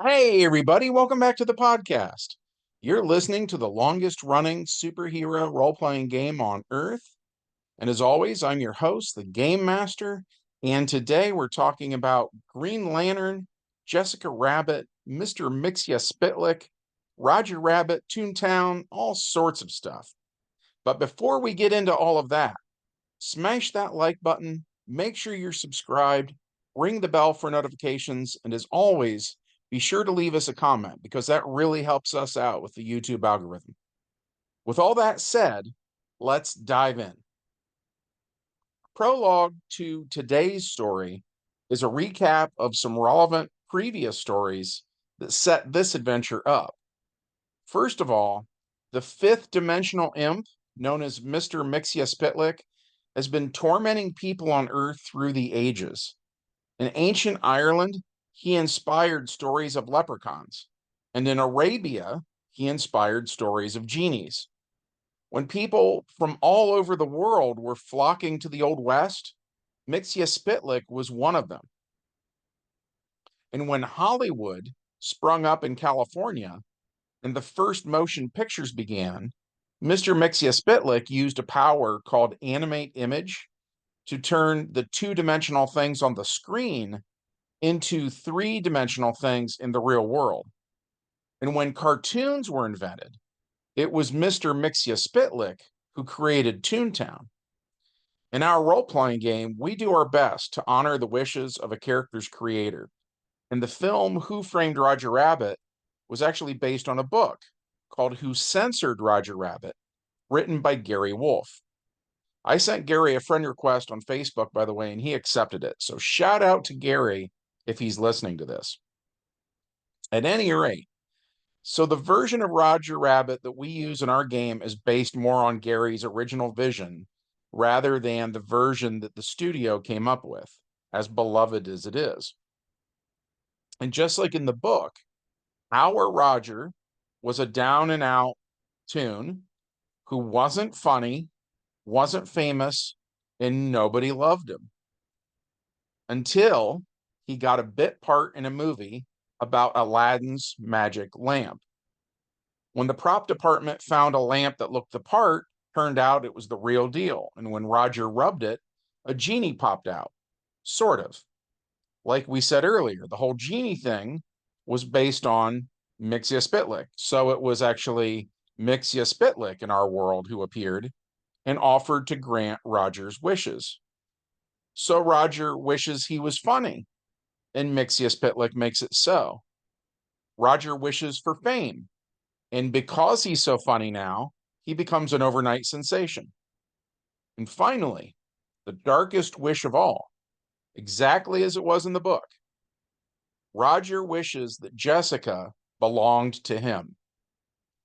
Hey, everybody, welcome back to the podcast. You're listening to the longest running superhero role playing game on Earth. And as always, I'm your host, the Game Master. And today we're talking about Green Lantern, Jessica Rabbit, Mr. Mixia Spitlick, Roger Rabbit, Toontown, all sorts of stuff. But before we get into all of that, smash that like button, make sure you're subscribed, ring the bell for notifications, and as always, be sure to leave us a comment because that really helps us out with the YouTube algorithm. With all that said, let's dive in. Prologue to today's story is a recap of some relevant previous stories that set this adventure up. First of all, the fifth dimensional imp, known as Mr. Mixia Spitlick, has been tormenting people on Earth through the ages. In ancient Ireland, he inspired stories of leprechauns, and in Arabia, he inspired stories of genies. When people from all over the world were flocking to the Old West, Mixia Spitlick was one of them. And when Hollywood sprung up in California and the first motion pictures began, Mr. Mixia Spitlick used a power called animate image to turn the two-dimensional things on the screen into three-dimensional things in the real world. And when cartoons were invented, it was Mr. Mixia Spitlick who created Toontown. In our role-playing game, we do our best to honor the wishes of a character's creator. And the film Who Framed Roger Rabbit was actually based on a book called Who Censored Roger Rabbit, written by Gary Wolfe. I sent Gary a friend request on Facebook, by the way, and he accepted it. So shout out to Gary if he's listening to this. At any rate, so the version of Roger Rabbit that we use in our game is based more on Gary's original vision rather than the version that the studio came up with, as beloved as it is. And just like in the book, our Roger was a down and out toon who wasn't funny, wasn't famous, and nobody loved him until he got a bit part in a movie about Aladdin's magic lamp. When the prop department found a lamp that looked the part, turned out it was the real deal. And when Roger rubbed it, a genie popped out. Sort of. Like we said earlier, the whole genie thing was based on Mixia Spitlick. So it was actually Mixia Spitlick in our world who appeared and offered to grant Roger's wishes. So Roger wishes he was funny, and Mixia Spitlick makes it so. Roger wishes for fame, and because he's so funny now, he becomes an overnight sensation. And finally, the darkest wish of all, exactly as it was in the book, Roger wishes that Jessica belonged to him,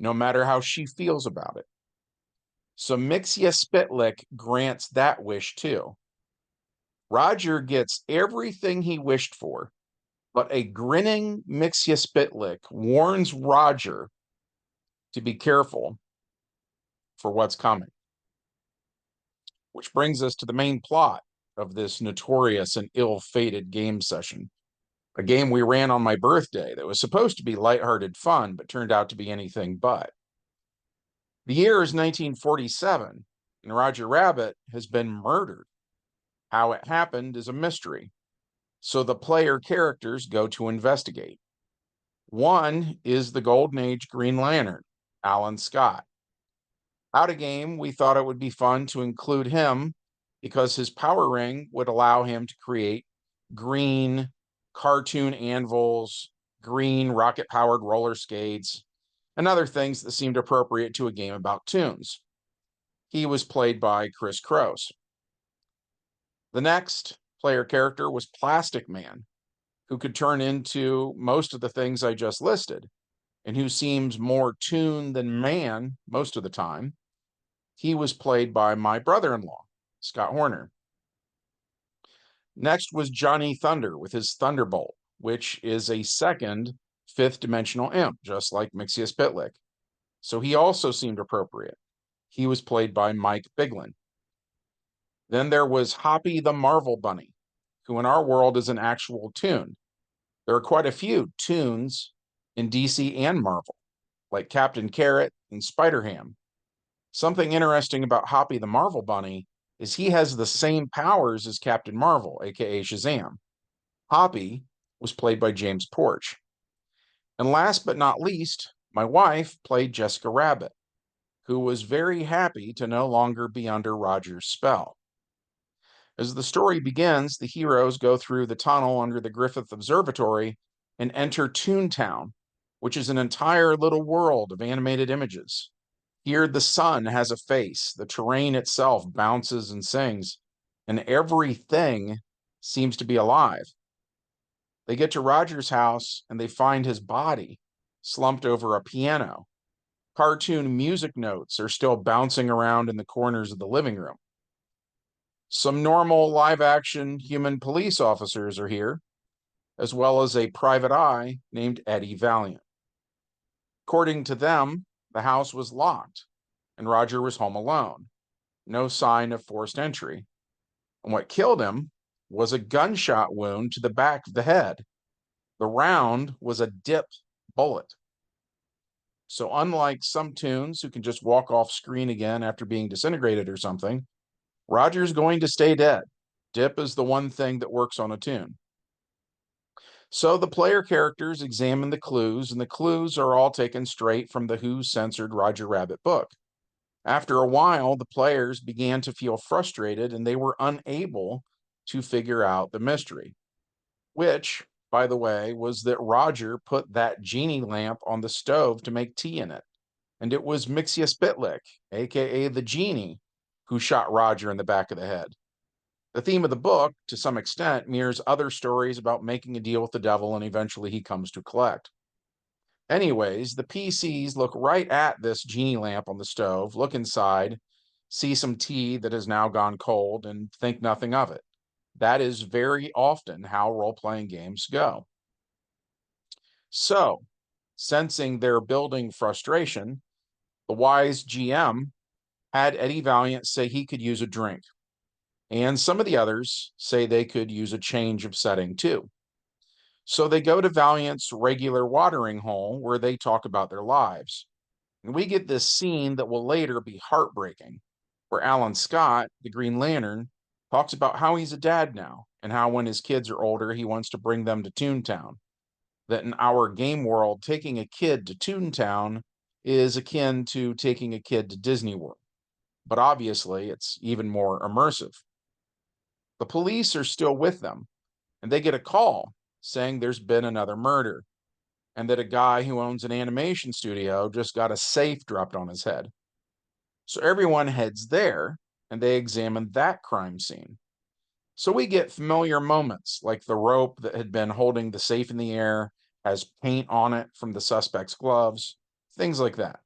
no matter how she feels about it. So Mixia Spitlick grants that wish too. Roger gets everything he wished for, but a grinning Mixia Spitlick warns Roger to be careful for what's coming. Which brings us to the main plot of this notorious and ill-fated game session. A game we ran on my birthday that was supposed to be lighthearted fun, but turned out to be anything but. The year is 1947, and Roger Rabbit has been murdered. How it happened is a mystery, so the player characters go to investigate. One is the Golden Age Green Lantern, Alan Scott. Out of game, we thought it would be fun to include him because his power ring would allow him to create green cartoon anvils, green rocket-powered roller skates, and other things that seemed appropriate to a game about toons. He was played by Chris Croce. The next player character was Plastic Man, who could turn into most of the things I just listed, and who seems more toon than man most of the time. He was played by my brother-in-law, Scott Horner. Next was Johnny Thunder with his Thunderbolt, which is a second fifth dimensional imp, just like Mixia Spitlick. So he also seemed appropriate. He was played by Mike Biglin. Then there was Hoppy the Marvel Bunny, who in our world is an actual toon, There are quite a few Toons in DC and Marvel, like Captain Carrot and Spider-Ham. Something interesting about Hoppy the Marvel Bunny is he has the same powers as Captain Marvel, aka Shazam. Hoppy was played by James Porch. And last but not least, my wife played Jessica Rabbit, who was very happy to no longer be under Roger's spell. As the story begins, the heroes go through the tunnel under the Griffith Observatory and enter Toontown, which is an entire little world of animated images. Here, the sun has a face, the terrain itself bounces and sings, and everything seems to be alive. They get to Roger's house and they find his body slumped over a piano. Cartoon music notes are still bouncing around in the corners of the living room. Some normal live-action human police officers are here, as well as a private eye named Eddie Valiant. According to them, the house was locked, and Roger was home alone. No sign of forced entry. And what killed him was a gunshot wound to the back of the head. The round was a dip bullet. So unlike some Toons who can just walk off screen again after being disintegrated or something, Roger's going to stay dead. Dip is the one thing that works on a Toon. So the player characters examine the clues, and the clues are all taken straight from the Who censored Roger Rabbit book. After a while, the players began to feel frustrated and they were unable to figure out the mystery, which, by the way, was that Roger put that genie lamp on the stove to make tea in it. And it was Mixius Bitlick, aka the genie, who shot Roger in the back of the head. The theme of the book, to some extent, mirrors other stories about making a deal with the devil and eventually he comes to collect. Anyways, the PCs look right at this genie lamp on the stove, look inside, see some tea that has now gone cold, and think nothing of it. That is very often how role-playing games go. So, sensing their building frustration, the wise GM had Eddie Valiant say he could use a drink. And some of the others say they could use a change of setting too. So they go to Valiant's regular watering hole where they talk about their lives. And we get this scene that will later be heartbreaking, where Alan Scott, the Green Lantern, talks about how he's a dad now and how when his kids are older, he wants to bring them to Toontown. That in our game world, taking a kid to Toontown is akin to taking a kid to Disney World. But obviously, it's even more immersive. The police are still with them, and they get a call saying there's been another murder and that a guy who owns an animation studio just got a safe dropped on his head. So everyone heads there and they examine that crime scene. So we get familiar moments like the rope that had been holding the safe in the air has paint on it from the suspect's gloves, things like that.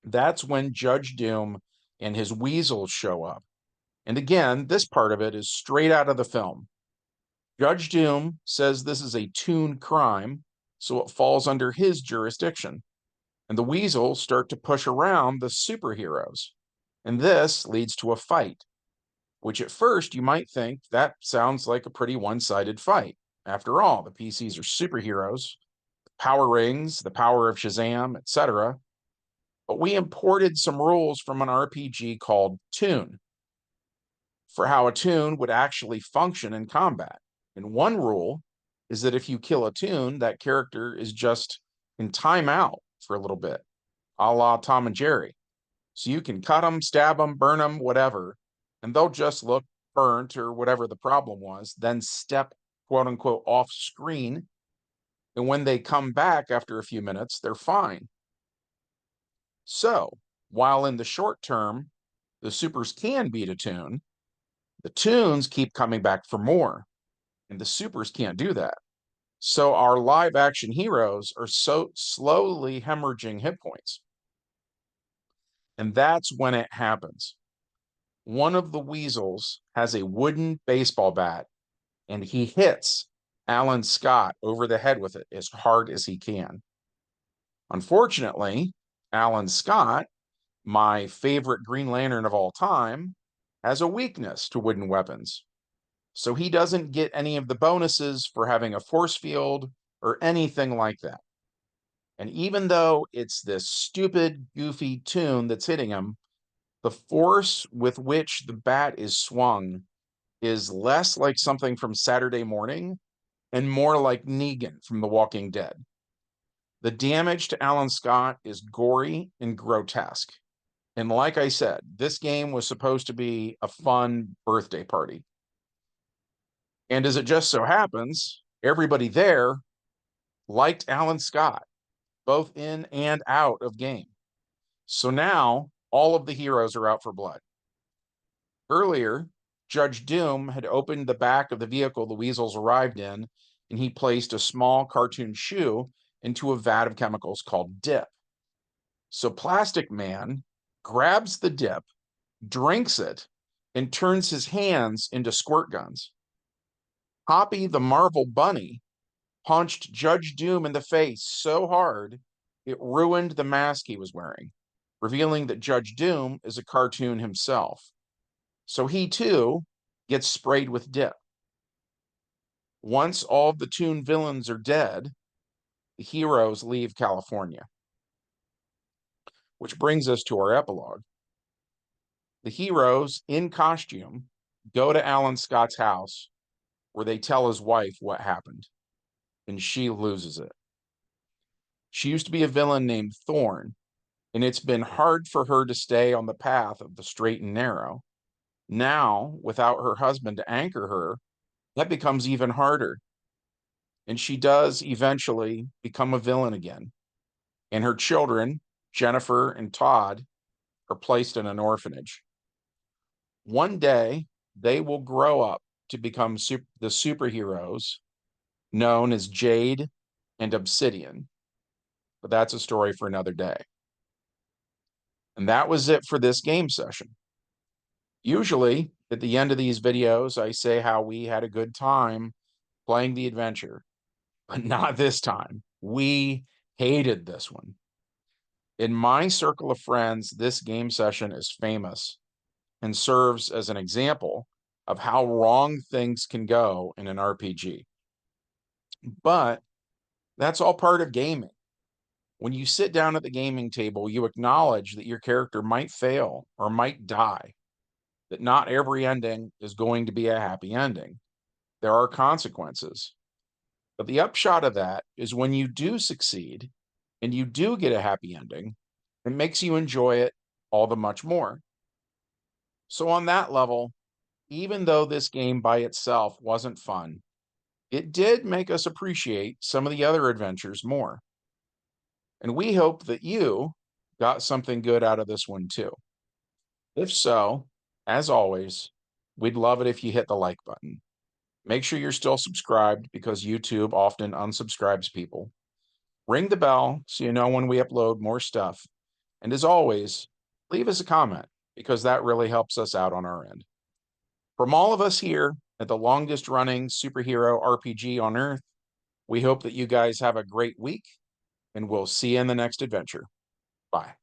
That's when Judge Doom and his weasels show up. And again, this part of it is straight out of the film. Judge Doom says this is a Toon crime, so it falls under his jurisdiction. And the weasels start to push around the superheroes. And this leads to a fight, which at first you might think that sounds like a pretty one-sided fight. After all, the PCs are superheroes, power rings, the power of Shazam, etc. But we imported some rules from an RPG called Toon for how a Toon would actually function in combat. And one rule is that if you kill a Toon, that character is just in timeout for a little bit, a la Tom and Jerry. So you can cut them, stab them, burn them, whatever, and they'll just look burnt or whatever the problem was, then step, quote unquote, off screen. And when they come back after a few minutes, they're fine. So while in the short term, the supers can beat a Toon, the Toons keep coming back for more, and the supers can't do that. So our live action heroes are so slowly hemorrhaging hit points. And that's when it happens. One of the weasels has a wooden baseball bat and he hits Alan Scott over the head with it as hard as he can. Unfortunately, Alan Scott, my favorite Green Lantern of all time, has a weakness to wooden weapons. So he doesn't get any of the bonuses for having a force field or anything like that. And even though it's this stupid, goofy Toon that's hitting him, the force with which the bat is swung is less like something from Saturday Morning and more like Negan from The Walking Dead. The damage to Alan Scott is gory and grotesque. And like I said, this game was supposed to be a fun birthday party. And as it just so happens, everybody there liked Alan Scott, both in and out of game. So now all of the heroes are out for blood. Earlier, Judge Doom had opened the back of the vehicle the weasels arrived in, and he placed a small cartoon shoe into a vat of chemicals called dip. So Plastic Man grabs the dip, drinks it, and turns his hands into squirt guns. Poppy the Marvel Bunny punched Judge Doom in the face so hard it ruined the mask he was wearing, revealing that Judge Doom is a cartoon himself. So he too gets sprayed with dip. Once all of the Toon villains are dead, the heroes leave California. Which brings us to our epilogue. The heroes, in costume, go to Alan Scott's house where they tell his wife what happened, and she loses it. She used to be a villain named Thorn, and it's been hard for her to stay on the path of the straight and narrow. Now, without her husband to anchor her, that becomes even harder. And she does eventually become a villain again. And her children, Jennifer and Todd, are placed in an orphanage. One day, they will grow up to become the superheroes known as Jade and Obsidian. But that's a story for another day. And that was it for this game session. Usually, at the end of these videos, I say how we had a good time playing the adventure, but not this time. We hated this one. In my circle of friends, this game session is famous and serves as an example of how wrong things can go in an RPG. But that's all part of gaming. When you sit down at the gaming table, you acknowledge that your character might fail or might die, that not every ending is going to be a happy ending. There are consequences. But the upshot of that is when you do succeed and you do get a happy ending, it makes you enjoy it all the much more. So on that level, even though this game by itself wasn't fun, it did make us appreciate some of the other adventures more. And we hope that you got something good out of this one too. If so, as always, we'd love it if you hit the like button. Make sure you're still subscribed because YouTube often unsubscribes people. Ring the bell so you know when we upload more stuff. And as always, leave us a comment because that really helps us out on our end. From all of us here at the longest running superhero RPG on Earth, we hope that you guys have a great week and we'll see you in the next adventure. Bye.